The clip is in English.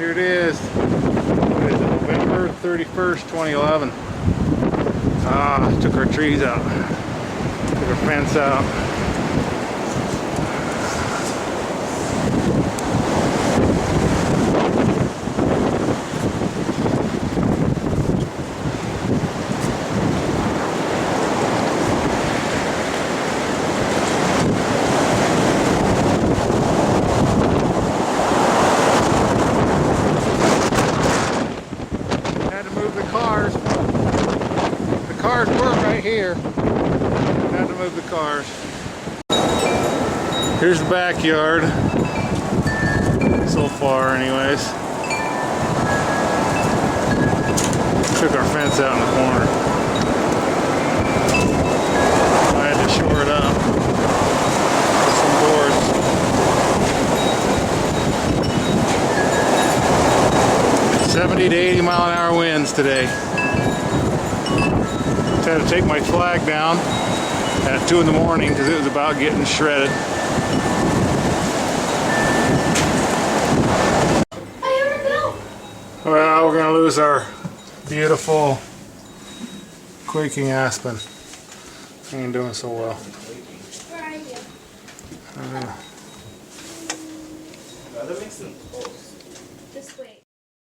Here it is. What is it, November 31st, 2011. Took our trees out. Took our fence out. Had to move the cars. The cars were right here. Had to move the cars. Here's the backyard. So far, anyways. Took our fence out in the corner. I had to shore it up with some boards. 70 to 80 mile an hour winds today. Had to take my flag down at 2 in the morning because it was about getting shredded. Well, we're going to lose our beautiful quaking aspen. Ain't doing so well. Where are you? This way.